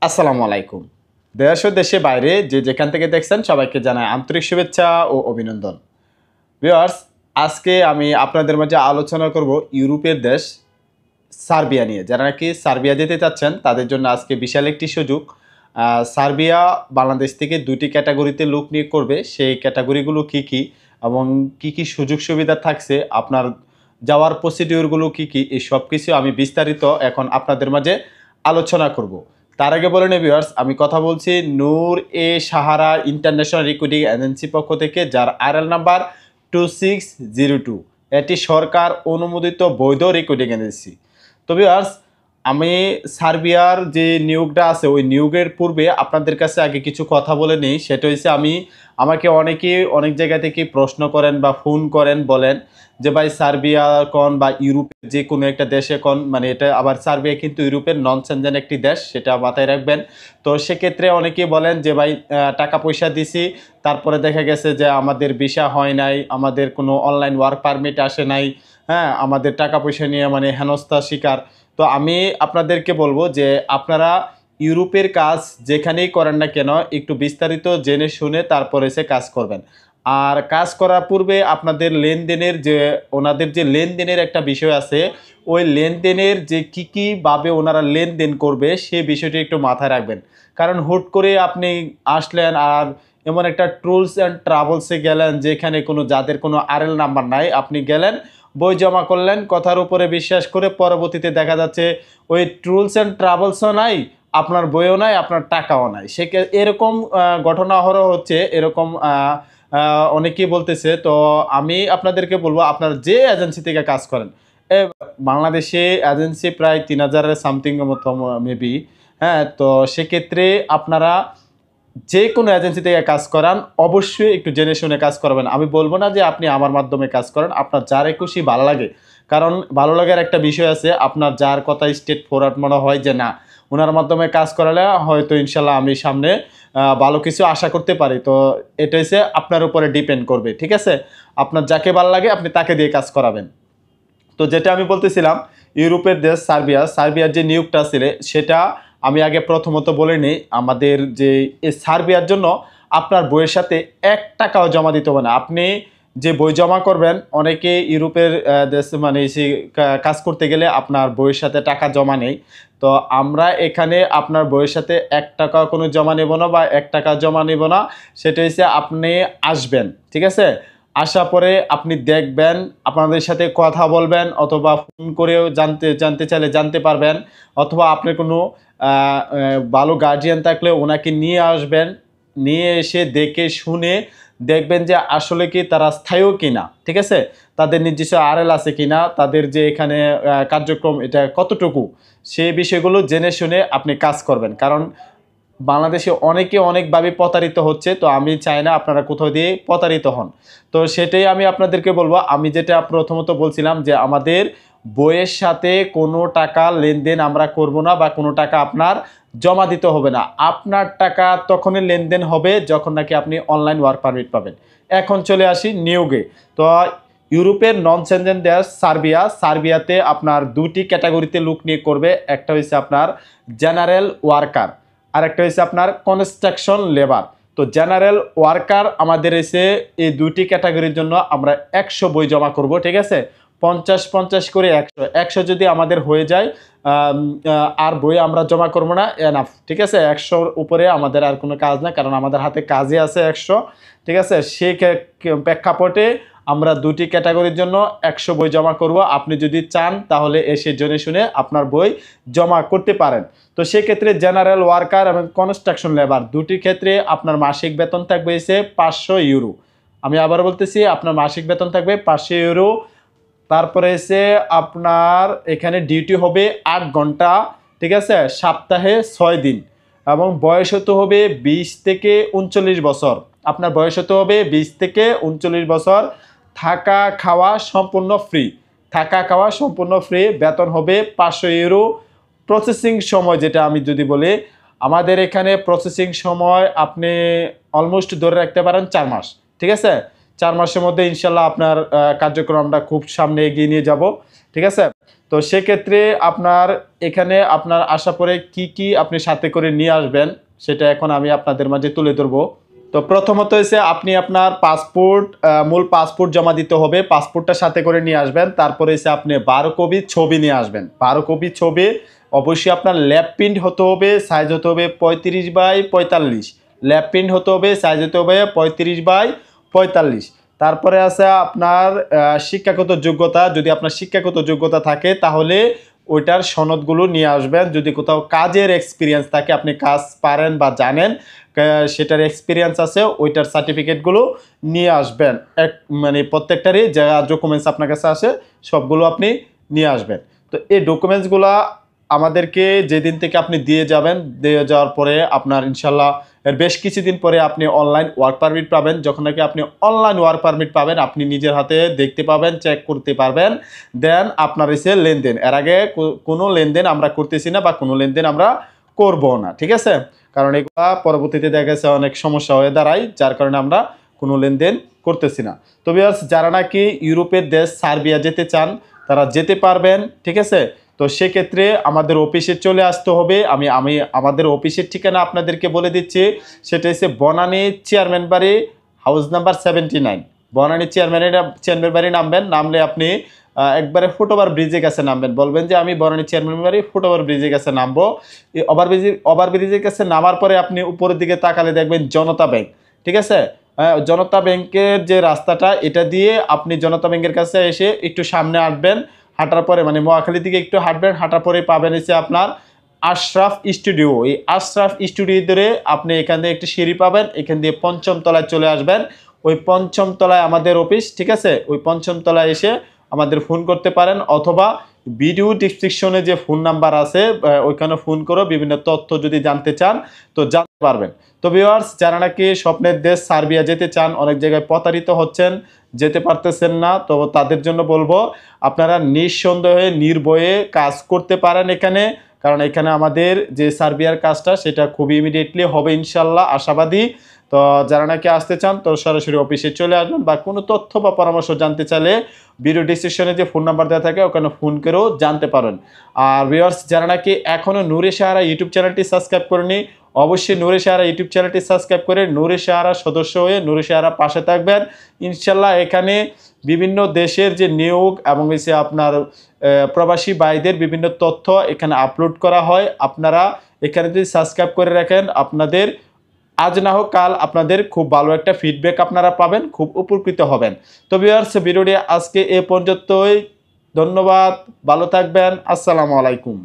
আসসালামু আলাইকুম। দেশ ও দেশের বাইরে যে যেখান থেকে দেখছেন সবাইকে জানাই আন্তরিক শুভেচ্ছা ও অভিনন্দন। ভিউয়ার্স, আজকে আমি আপনাদের মাঝে আলোচনা করব ইউরোপের দেশ সার্বিয়া নিয়ে। যারা নাকি সার্বিয়া যেতে চাচ্ছেন তাদের জন্য আজকে বিশাল একটি সুযোগ। সার্বিয়া বাংলাদেশ থেকে ২টি ক্যাটাগরিতে লোক নিয়োগ করবে। সেই ক্যাটাগরিগুলো কি কি এবং কি কি সুযোগ সুবিধা থাকছে, আপনার যাওয়ার প্রসিডিওরগুলো কি কি, এই সব কিছু আমি বিস্তারিত এখন আপনাদের মাঝে আলোচনা করব। তার আগে বলে নেই ভিউয়ার্স, আমি কথা বলছি নূর এ সাহারা ইন্টারন্যাশনাল রিক্রুটিং এজেন্সি পক্ষ থেকে, যার আরএল নাম্বার 2602। এটি সরকার অনুমোদিত বৈধ রিক্রুটিং এজেন্সি। তো ভিউয়ার্স, আমি সার্বিয়ার যে নিয়োগটা আছে ওই নিয়োগের পূর্বে আপনাদের কাছে আগে কিছু কথা বলে নিই। সেটা হচ্ছে আমাকে অনেক জায়গা থেকে প্রশ্ন করেন বা ফোন করেন, বলেন যে ভাই সার্বিয়া কোন বা ইউরোপের যে কোনো একটা দেশে কোন, মানে এটা আবার সার্বিয়া কিন্তু ইউরোপের নন সেনজেন একটি দেশ, সেটা মাথায় রাখবেন। তো সেক্ষেত্রে অনেকেই বলেন যে ভাই টাকা পয়সা দিছি, তারপরে দেখা গেছে যে আমাদের ভিসা হয় নাই, আমাদের কোনো অনলাইন ওয়ার্ক পারমিট আসে নাই, হ্যাঁ আমাদের টাকা পয়সা নিয়ে মানে হেনস্থা শিকার। তো আমি আপনাদেরকে বলবো যে আপনারা ইউরোপের কাজ যেখানেই করেন না কেন একটু বিস্তারিত জেনে শুনে তারপরে সে কাজ করবেন। আর কাজ করার পূর্বে আপনাদের লেনদেনের যে ওনাদের যে লেনদেনের একটা বিষয় আছে, ওই লেনদেনের যে কী ভাবে ওনারা লেনদেন করবে সেই বিষয়টি একটু মাথায় রাখবেন। কারণ হুট করে আপনি আসলেন আর এমন একটা ট্যুরস অ্যান্ড ট্রাভেলসে গেলেন যেখানে যাদের কোনো আরএল নাম্বার নাই, আপনি গেলেন বই জমা করলেন কথার উপরে বিশ্বাস করে, পরবর্তীতে দেখা যাচ্ছে ওই ট্যুরস অ্যান্ড ট্রাভেলসও নাই, আপনার বইও নাই, আপনার টাকাও নাই। এরকম ঘটনা হচ্ছে, এরকম অনেকেই বলতেছে। তো আমি আপনাদেরকে বলবো আপনার যে এজেন্সি থেকে কাজ করেন, বাংলাদেশে এজেন্সি প্রায় ৩,০০০-এর সামথিং মতো মেবি। হ্যাঁ, তো সেক্ষেত্রে আপনারা যে কোনো এজেন্সি থেকে কাজ করান অবশ্যই একটু জেনে শুনে কাজ করবেন। আমি বলবো না যে আপনি আমার মাধ্যমে কাজ করেন, আপনার যারে খুশি ভালো লাগে। কারণ ভালো লাগার একটা বিষয় আছে, আপনার যার কথা স্টেট ফরওয়ার্ড মনে হয় যে না ওনার মাধ্যমে কাজ করালে হয়তো ইনশাল্লাহ আমি সামনে ভালো কিছু আশা করতে পারি। তো এটা হচ্ছে আপনার উপরে ডিপেন্ড করবে, ঠিক আছে? আপনার যাকে ভালো লাগে আপনি তাকে দিয়ে কাজ করাবেন। তো যেটা আমি বলতেছিলাম, ইউরোপের দেশ সার্বিয়ার যে নিয়োগটা ছিল সেটা আমি আগে প্রথমত বলে নিই। আমাদের যে সার্বিয়ার জন্য আপনার বইয়ের সাথে ১ টাকাও জমা দিতে হবে না। আপনি যে বই জমা করবেন, অনেকে ইউরোপের দেশ মানে কাজ করতে গেলে আপনার বইয়ের সাথে টাকা জমা নেই। তো আমরা এখানে আপনার বইয়ের সাথে ১ টাকা কোনো জমা নেব না বা ১ টাকা জমা নেব না। সেটা হচ্ছে আপনি আসবেন, ঠিক আছে? আসার পরে আপনি দেখবেন, আপনাদের সাথে কথা বলবেন, অথবা ফোন করেও জানতে চাইলে জানতে পারবেন, অথবা আপনার কোনো ভালো গার্জিয়ান থাকলে ওনাকে নিয়ে আসবেন। নিয়ে এসে দেখে শুনে দেখবেন যে আসলে কি তারা স্থায়ী কিনা, ঠিক আছে? তাদের নিজস্ব আরএল আছে কিনা, তাদের যে এখানে কার্যক্রম এটা কতটুকু, সেই বিষয়গুলো জেনে শুনে আপনি কাজ করবেন। কারণ বাংলাদেশে অনেকে অনেকভাবে প্রতারিত হচ্ছে। তো আমি চাই না আপনারা কোথাও দিয়ে প্রতারিত হন। তো সেটাই আমি আপনাদেরকে বলবো। আমি যেটা প্রথমত বলছিলাম যে আমাদের বইয়ের সাথে কোনো টাকা লেনদেন আমরা করব না বা কোনো টাকা আপনার জমা দিতে হবে না। আপনার টাকা তখনই লেনদেন হবে যখন নাকি আপনি অনলাইন ওয়ার্ক পারমিট পাবেন। এখন চলে আসি নিয়োগে। তো ইউরোপের নন সেনজেন দেশ সার্বিয়াতে আপনার ২টি ক্যাটাগরিতে লোক নিয়োগ করবে। একটা হচ্ছে আপনার জেনারেল ওয়ার্কার, আর একটা হচ্ছে আপনার কনস্ট্রাকশন লেবার। তো জেনারেল ওয়ার্কার আমাদের এসে এই ২টি ক্যাটাগরির জন্য আমরা ১০০ বই জমা করব, ঠিক আছে? ৫০ করে ১০০ যদি আমাদের হয়ে যায়, আর বই আমরা জমা করবো না, এনাফ, ঠিক আছে? ১০০-র উপরে আমাদের আর কোনো কাজ না, কারণ আমাদের হাতে কাজই আছে ১০০, ঠিক আছে? সেই প্রেক্ষাপটে আমরা ২টি ক্যাটাগরির জন্য ১০০ বই জমা করব। আপনি যদি চান তাহলে এসে জেনে শুনে আপনার বই জমা করতে পারেন। তো সেক্ষেত্রে জেনারেল ওয়ার্কার এবং কনস্ট্রাকশন লেবার ২টির ক্ষেত্রে আপনার মাসিক বেতন থাকবে এসে ৫০০ ইউরো। আমি আবার বলতেছি, আপনার মাসিক বেতন থাকবে ৫০০ ইউরো। তারপরে এসে আপনার এখানে ডিউটি হবে ৮ ঘন্টা, ঠিক আছে? সপ্তাহে ৬ দিন, এবং বয়স হতে হবে ২০ থেকে ৩৯ বছর। আপনার বয়স হতে হবে ২০ থেকে ৩৯ বছর। থাকা খাওয়া সম্পূর্ণ ফ্রি, থাকা খাওয়া সম্পূর্ণ ফ্রি। বেতন হবে ৫০০ ইউরো। প্রসেসিং সময় যেটা আমি যদি বলি, আমাদের এখানে প্রসেসিং সময় আপনি অলমোস্ট ধরে রাখতে পারেন ৪ মাস, ঠিক আছে? ৪ মাসের মধ্যে ইনশাল্লাহ আপনার কার্যক্রম আমরা খুব সামনে এগিয়ে নিয়ে যাব, ঠিক আছে? তো সেক্ষেত্রে আপনার এখানে আপনার আশা পরে কি আপনি সাথে করে নিয়ে আসবেন সেটা এখন আমি আপনাদের মাঝে তুলে ধরবো। তো প্রথমত হচ্ছে আপনি আপনার পাসপোর্ট, মূল পাসপোর্ট জমা দিতে হবে, পাসপোর্টটা সাথে করে নিয়ে আসবেন। তারপরে হচ্ছে আপনি 12 কপি ছবি নিয়ে আসবেন। 12 কপি ছবি অবশ্যই আপনার ল্যাব প্রিন্ট হতে হবে, সাইজ হতে হবে 35x45। ল্যাব প্রিন্ট হতে হবে, সাইজ হতে হবে 35x45। তারপরে আছে আপনার শিক্ষাগত যোগ্যতা, যদি আপনার শিক্ষাগত যোগ্যতা থাকে তাহলে ওইটার সনদগুলো নিয়ে আসবেন। যদি কোথাও কাজের এক্সপিরিয়েন্স থাকে, আপনি কাজ পারেন বা জানেন, সেটার এক্সপিরিয়েন্স আছে, ওইটার সার্টিফিকেটগুলো নিয়ে আসবেন। মানে প্রত্যেকটারই যা ডকুমেন্টস আপনার কাছে আসে সবগুলো আপনি নিয়ে আসবেন। তো এই ডকুমেন্টসগুলো আমাদেরকে যেদিন থেকে আপনি দিয়ে যাবেন, দিয়ে যাওয়ার পরে আপনার ইনশাল্লাহ এর বেশ কিছুদিন পরে আপনি অনলাইন ওয়ার্ক পারমিট পাবেন। যখন নাকি আপনি অনলাইন ওয়ার্ক পারমিট পাবেন, আপনি নিজের হাতে দেখতে পাবেন, চেক করতে পারবেন, দেন আপনার এসে লেনদেন। এর আগে কোনো লেনদেন আমরা করতেছি না বা কোনো লেনদেন আমরা করব না, ঠিক আছে? কারণ এগুলা পরবর্তীতে দেখা গেছে অনেক সমস্যা হয়ে দাঁড়ায়, যার কারণে আমরা কোনো লেনদেন করতেছি না। তো ভিউয়ার্স, যারা নাকি ইউরোপের দেশ সার্বিয়া যেতে চান তারা যেতে পারবেন, ঠিক আছে? তো সেক্ষেত্রে আমাদের অফিসে চলে আসতে হবে। আমি আমাদের অফিসের ঠিকানা আপনাদেরকে বলে দিচ্ছি। সেটা হচ্ছে বনানী চেয়ারম্যান বাড়ি, হাউস নাম্বার 79। বনানী চেয়ারম্যান বাড়ি নামবেন। নামলে আপনি একবারে ফুটওভার ব্রিজের কাছে নামবেন। বলবেন যে আমি বনানী চেয়ারম্যান বাড়ি ফুটওভার ব্রিজের কাছে নামবো। এই ওভারব্রিজের কাছে নামার পরে আপনি উপরের দিকে তাকালে দেখবেন জনতা ব্যাংক, ঠিক আছে? জনতা ব্যাংকের যে রাস্তাটা, এটা দিয়ে আপনি জনতা ব্যাংকের কাছে এসে একটু সামনে আসবেন। হাঁটার পরে মানে মহাখালীর দিকে একটু হাঁটবেন, হাঁটার পরে পাবেন এসে আপনার আশরাফ স্টুডিও। এই আশরাফ স্টুডিও ধরে আপনি এখান থেকে একটি সিঁড়ি পাবেন, এখান দিয়ে পঞ্চম তলায় চলে আসবেন। ওই পঞ্চম তলায় আমাদের অফিস, ঠিক আছে? ওই পঞ্চম তলায় এসে আমাদের ফোন করতে পারেন, অথবা ভিডিও ডিসক্রিপশনে যে ফোন নাম্বার আছে ওইখানে ফোন করে বিভিন্ন তথ্য যদি জানতে চান তো জানতে পারবেন। তো ভিউয়ার্স, যারা নাকি স্বপ্নের দেশ সার্বিয়া যেতে চান, অনেক জায়গায় প্রতারিত হচ্ছেন, যেতে পারতেছেন না, তো তাদের জন্য বলবো আপনারা নিঃসন্দেহে নির্ভয়ে কাজ করতে পারেন এখানে। কারণ এখানে আমাদের যে সার্বিয়ার কাজটা সেটা খুবই ইমিডিয়েটলি হবে ইনশাল্লাহ, আশাবাদী। তো যারা নাকি আসতে চান তো সরাসরি অফিসে চলে আসবেন, বা কোনো তথ্য বা পরামর্শ জানতে চাইলে ভিডিও ডিসক্রিপশনে যে ফোন নাম্বার দেওয়া থাকে ওখানে ফোন করেও জানতে পারেন। আর ভিউয়ার্স, যারা নাকি এখনও নূরে সাহারা ইউটিউব চ্যানেলটি সাবস্ক্রাইব করেনি, অবশ্যই নূরে সাহারা ইউটিউব চ্যানেলটি সাবস্ক্রাইব করে নূরে সাহারা সদস্য হয়ে নূরে সাহারা পাশে থাকবেন ইনশাল্লাহ। এখানে বিভিন্ন দেশের যে নিয়োগ এবং এসে আপনার প্রবাসী ভাইদের বিভিন্ন তথ্য এখানে আপলোড করা হয়। আপনারা এখানে যদি সাবস্ক্রাইব করে রাখেন, আপনাদের আজ না হোক কাল আপনাদের খুব ভালো একটা ফিডব্যাক আপনারা পাবেন, খুব উপকৃত হবেন। তো ভিউয়ার্স, ভিডিওটি আজকে এ পর্যন্তই। ধন্যবাদ, ভালো থাকবেন, আসসালামু আলাইকুম।